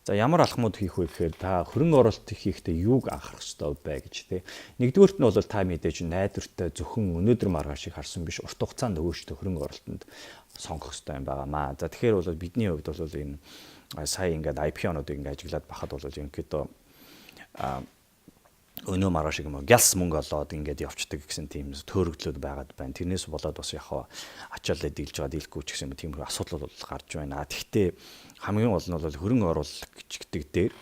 За ямар алхмууд хийх вэ гэхээр та хөрөнгө оруулалт хийхдээ юуг анхаарах ёстой вэ гэж тий. Нэгдүгüүрт нь бол та мэдээж найдвартай зөвхөн өнөөдөр маргааш шиг харсан биш, урт хугацаанд өөрсдөө хөрөнгө оруулалтанд сонгох ёстой юм байгаамаа. За тэгэхээр бол бидний хувьд бол энэ сая ингээд IPO-нуудыг ингээд ажиглаад бахад бол ерөнхийдөө өнөө маргааш шиг юм гялс мөнгө олоод ингээд явцдаг гэсэн тийм төөрөгдлүүд байгаад байна. Тэрнээс болоод бас яг ачаалал дийлж байгаа дийлэхгүй ч гэсэн тийм асуудал бол гарч байна. Тэгэхдээ хамгийн гол нь бол хөрөнгө оруулагч гэдэг дээр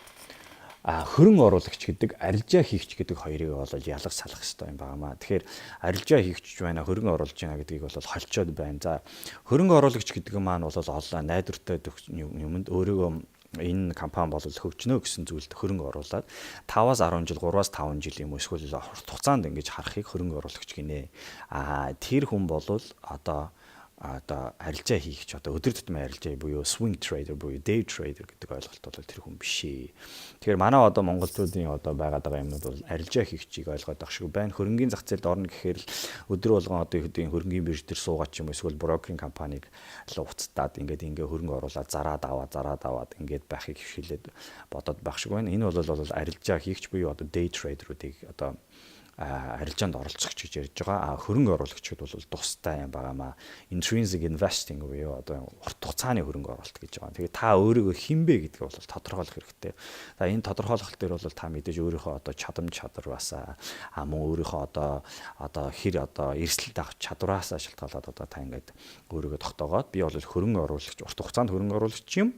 хөрөнгө оруулагч гэдэг арилжаа хийгч гэдэг хоёрыг бол ялгаж салах хэрэгтэй юм байнамаа. Тэгэхээр арилжаа хийгч байна, хөрөнгө оруулж байна гэдгийг бол холчоод байна. За хөрөнгө оруулагч гэдэг маань бол олон найдвартай юмд өөрийгөө энэ компани бол хөгжнө гэсэн зүйлд хөрөнгө оруулаад 5-аас 10 жил, 3-аас 5 жил юм эсвэл урт хугацаанд ингэж харахыг хөрөнгө оруулагч гинэ. Тэр хүн бол одоо арилжаа хийгч өдөр тутмын арилжаа буюу swing trader буюу day trader гэдэг ойлголт бол тэр хүн биш ээ. Тэгэхээр манай монголчуудын байгаад байгаа юмнууд бол арилжаа хийгчийг ойлгоод байх шиг байна. Хөрөнгөний зах зээлд орно гэхээр л өдөр болгон хөрөнгөний бирж дээр суугаад ч юм эсвэл брокеринг компаниг л уцтаад ингээ хөрөнгө оруулаад зараад аваад ингээд байхыг хөвшилээд бодоод байх шиг байна. Энэ бол арилжаа хийгч буюу day trader-уудыг арилжаанд оролцогч гэж ярьж байгаа. Хөрөнгө оруулагчид бол тустай юм байгаамаа. Intrinsic investing буюу урт хугацааны хөрөнгө оруулалт гэж байгаа. Тэгээ та өөрийгөө хинбэ гэдгийг бол тодорхойлох хэрэгтэй. За энэ тодорхойлолт дээр бол та мэдээж өөрийнхөө чадамж чадвараасаа мөн өөрийнхөө хэр эрсдэлд авах чадвараасаа шалтгаалаад та ингээд өөрийгөө тогтоогоод би бол хөрөнгө оруулагч, урт хугацаанд хөрөнгө оруулагч юм.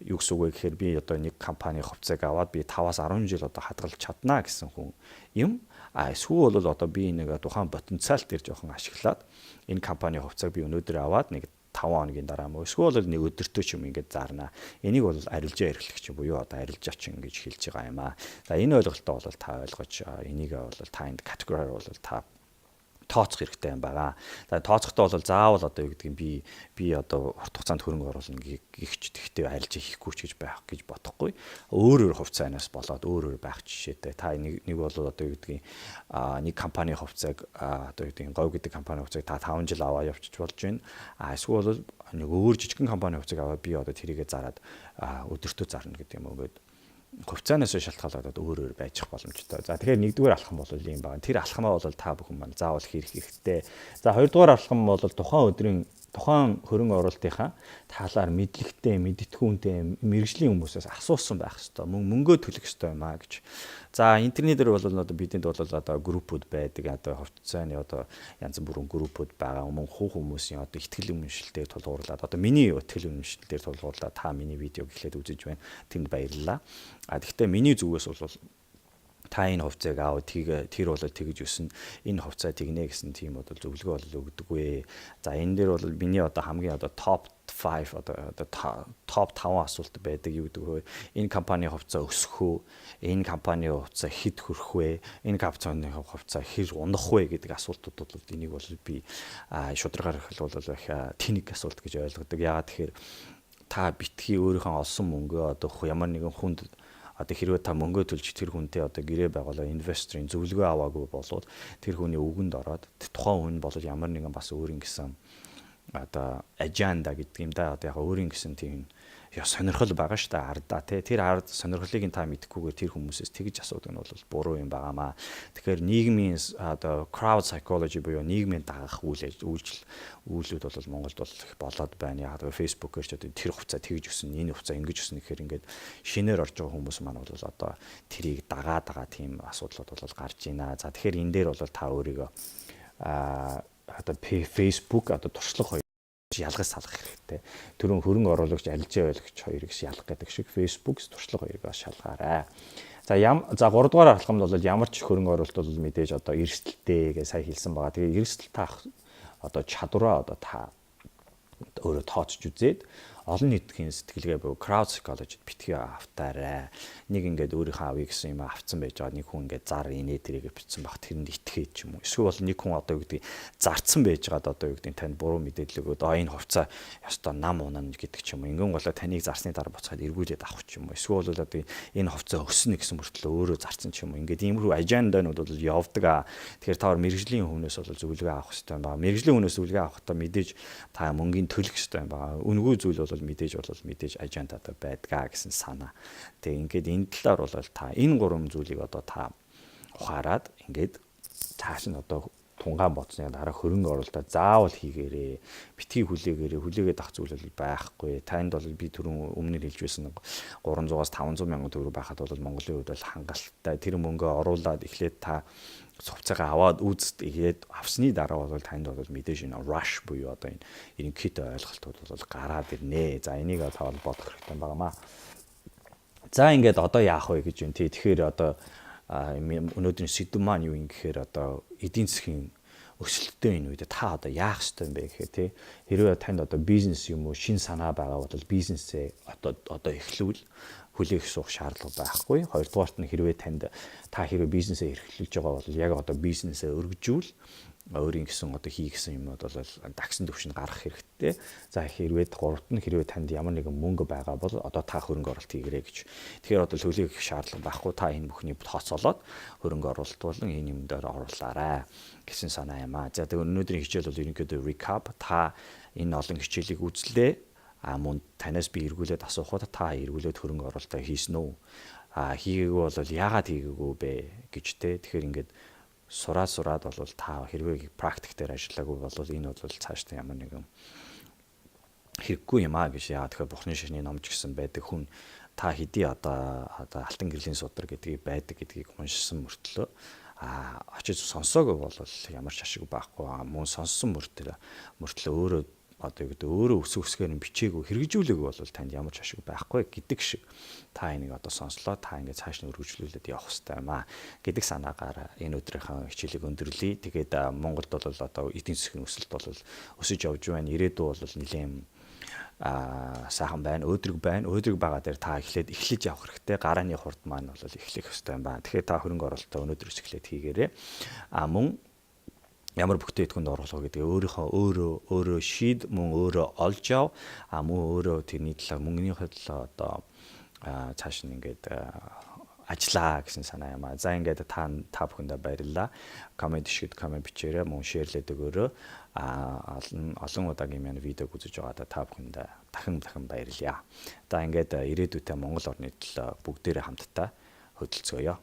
Юу гэсэн үг вэ гэхээр би нэг компани хувьцааг аваад би 5-аас 10 жил хадгалж чаднаа гэсэн хүн юм. Эсвэл бол би нэг тухайн потенциал дээр жоохон ашиглаад энэ компани хувьцааг би өнөөдөр аваад нэг 5 хоногийн дараа мөн эсвэл нэг өдөртөө ч юм ингээд зарнаа. Энийг бол арилжаа эрхлэгч буюу арилжаач ингэж хэлж байгаа юм аа. За энэ ойлголтоо бол та ойлгож энийг бол та энд категориар бол та тооцох хэрэгтэй юм байгаа. За тооцохдоо бол заавал юу гэдгийг би урт хугацаанд хөрөнгө оруулна гихч тэгтээ арилжаа хийхгүй ч гэж байх гэж бодохгүй. Өөр хувьцаанаас болоод өөр байх жишээтэй. Та нэг бол юу гэдгийг нэг компани хувьцааг юу гэдгийг говь гэдэг компани хувьцааг та 5 жил аваа явчих болж байна. Эсвэл нэг өөр жижигхэн компани хувьцааг аваад би тэрийгэ зараад өдөртөө зарна гэдэг юм уу гэдэг. Хувьцаанаас шалтгаалаад өөр байж боломжтой. За тэгэхээр нэгдүгээр алхам бол ийм байна. Тэр алхамаа бол та бүхэн маань заавал хийх хэрэгтэй. За хоёрдугаар алхам бол тухайн өдрийн тухайн хөрөнгө оруулалтынхаа талаар мэдлэгтэй, мэдэтгүүнтэй мэрэгжлийн хүмүүсээс асуусан байх хэрэгтэй. Мөнгөө төлөх хэрэгтэй юм аа гэж. За интернетээр бол бидэнд бол группүүд байдаг. Хувьцааны янз бүрийн группүүд байгаа. Мөн хүмүүсийн ихтгэл үнэмшилтэйг тулгуурлаад миний ихтгэл үнэмшилтэйг тулгуурлаад та миний видеог эхлээд үзэж байна. Тэнд баярлалаа. Гэхдээ миний зүгээс бол та энэ хувьцааг аав тэр бол тэгж өснө энэ хувьцаа тэгнэ гэсэн тийм зөвлөгөө бол өгдөггүй. За энэ дээр бол миний хамгийн топ 5 топ 5 асуулт байдаг юу гэдэг вэ? Энэ компани хувьцаа өсөх үү? Энэ компани хувьцаа хэд хүрэх вэ? Энэ компани хувьцаа хэр унах вэ гэдэг асуултууд бол энийг бол би шударгаар хэлбэл тэнэг асуулт гэж ойлгодог. Яагаад тэгэхээр та битгий өөрийнхөө олсон мөнгөө ямар нэгэн хүнд хэрвээ та мөнгө төлж тэр хүнтэй гэрээ байгуулаа инвесторын зөвлөгөө аваагүй болоод тэр хүний үгэнд ороод тухайн хүн бол ямар нэгэн бас өөрийн гэсэн аженда гэдэг юм да яг өөрийн гэсэн тийм сонирхол байгаа шүү дээ ардаа тэр ард сонирхлыг та мэдхгүйгээр тэр хүмүүсээс тэгж асуудаг нь бол буруу юм байгаамаа. Тэгэхээр нийгмийн crowd psychology буюу нийгмийн дагах үйлүүд бол Монголд бол их болоод байна. Яг Facebook-ээр ч тэр хувьцаа тэгж өснө, энэ хувьцаа ингэж өснө гэхээр ингээд шинээр орж байгаа хүмүүс маань бол тэрийг дагаад байгаа тийм асуудлууд бол гарч байна. За тэгэхээр энэ дээр бол та өөрийгөө Facebook туршлага ялгаж салах хэрэгтэй. Түрүүн хөрөнгө оруулагч арилжаа ойлгогч хоёрыг ялгах гэдэг шиг Facebook туршлага хоёрыг шалгаарай. За 3 дугаар алхамд бол ямар ч хөрөнгө оруулалт бол мэдээж эрсдэлтэй гэж сая хэлсэн байгаа. Тэгээ эрсдэл таах чадвараа та өөрөө тооцож үзээд олон нийтийн сэтгэлгээ буюу crowd psychology битгий автаарай. Нэг ингээд өөрийнхөө авъя гэсэн юм авцсан байж байгаа. Нэг хүн ингээд зар инээ тэрийг бичсэн баг тэрэнд итгээд ч юм уу. Эсвэл нэг хүн юу гэдэг зарцсан байж байгаад юу гэдэг танд буруу мэдээлэл өгөөд энэ хувьцаа ёстой нам унана гэдэг ч юм уу. Ингэн болоо таныг зарсны дараа буцаад эргүүлээд авах ч юм уу. Эсвэл энэ хувьцаа өснө гэсэн мөртлөө өөрөө зарцсан ч юм уу. Ингээд иймэрхүү аженданууд бол явдаг. Тэгэхээр та мэрэгжлийн хүнээс бол зөвлөгөө авах хэрэгтэй юм байна. Мэрэгжлийн хүнээс зөвлөгөө авахдаа мэдээж та мөнгөний төлөх хэрэгтэй юм байна. Үнэгүй зүйл бол мэдээж ажендад байдгаа гэсэн санаа. Тэгээ ингээд энэ талаар бол та энэ гурван зүйлийг одоо та ухаарад ингээд цааш нь одоо тунгаан боцны дараа хөрөнгө оруулалтаа заавал хийгээрээ, битгий хүлээгээд ах зүйл бол байхгүй. Танд бол би түрүүн өмнө нь хэлж байсан 300-аас 500 мянган төгрөг байхад бол Монголын хувьд бол хангалттай. Тэр мөнгөө оруулаад эхлээд та цувцагаа аваад үзтгээд авсны дараа бол танд бол мэдээж энэ rush буюу одоо энэ ерөнхийдөө ойлголтууд бол гараад ирнэ. За энийг та бол бодох хэрэгтэй байнамаа. За ингээд одоо яах вэ гэж байна. Тэгэхээр одоо өнөөдрийн сэдв маань юу юм гэхээр одоо эдийн засгийн өсөлттэй энэ үед та одоо яах ёстой юм бэ гэхээр тий хэрвээ танд одоо бизнес юм уу шин санаа байгаа бол бизнесээ одоо эхлүүл хүлээх суух шаардлага байхгүй. Хоёрдугаарт нь хэрвээ хэрвээ бизнесээ эрхлүүлж байгаа бол яг одоо бизнесээ өргөжүүл өөрийн гэсэн одоо хийгсэн юмуд бол дагсан төвшөнд гаргах хэрэгтэй. За гуравт нь хэрвээ танд ямар нэгэн мөнгө байгаа бол одоо та хөрөнгө оруулалт хийгэрэй гэж. Тэгэхээр одоо төлөөх шаардлага байхгүй. Та энэ бүхний тооцоолоод хөрөнгө оруулалт болон энэ юм дээр оруулаарай гэсэн санаа юм аа. За тэгээ өнөөдрийн хичээл бол ерөнхийдөө recap. Та энэ олон хичээлийг үзлээ. Мөн танаас би эргүүлээд асуухад та эргүүлээд хөрөнгө оруулалтаа хийсэн үү? Хийгээгүй бол яагаад хийгээгүй бэ гэж те. Тэгэхээр ингээд сураад бол та хэрвээ практик дээр ажиллаагүй бол энэ бол цаашдаа ямар нэгэн хэрэггүй юм аа гэж. Яагаад тэгэхээр Бурхны шашны номч гэсэн байдаг хүн та хэдий одоо алтан гэрлийн судар гэдгийг байдаг гэдгийг уншсан мөртлөө очиж сонсоогүй бол ямар ч ашиг байхгүй. Мөн сонссон мөртлөө өөрөө өсөсгөр нь бичээгүй хэрэгжүүлээгүй бол танд ямар ч ашиг байхгүй гэдэг шиг та энийг одоо сонслоо та ингээд цааш нь өргөжлүүлээд явах хэрэгтэй юм аа гэдэг санаагаар энэ өдрийнхөө хичээлийг өндөрлөе. Тэгээд Монголд бол одоо эдийн засгийн өсөлт бол өсөж явж байна. Ирээдүй бол нэлээд сайхан байна, өөдрөг байгаа дээр та эхлэж явах хэрэгтэй. Гарааны хурд маань бол эхлэх хэрэгтэй юм байна. Тэгэхээр та хөрөнгө оруулалтаа өнөөдрөөс эхлээд хийгээрэй. Мөн ямар бүтээгдэхүүнд оруулах гэдэг өөрөө шийд мөн өөрөө олж ав мөн өөрөө тэрний талаар мөнгөний төлөө одоо цааш нь ингээд ажиллаа гэсэн санаа юм аа. За ингээд та бүхэндээ баярлалаа. Комент бичээрэй, мөн шеэрлээд өгөөрэй. Олон удаагийн маань видеог үзэж байгаадаа та бүхэндээ дахин баярлалаа. За ингээд ирээдүйдээ Монгол орны төлөө бүгдээрээ хамтдаа хөдөлцгөөё.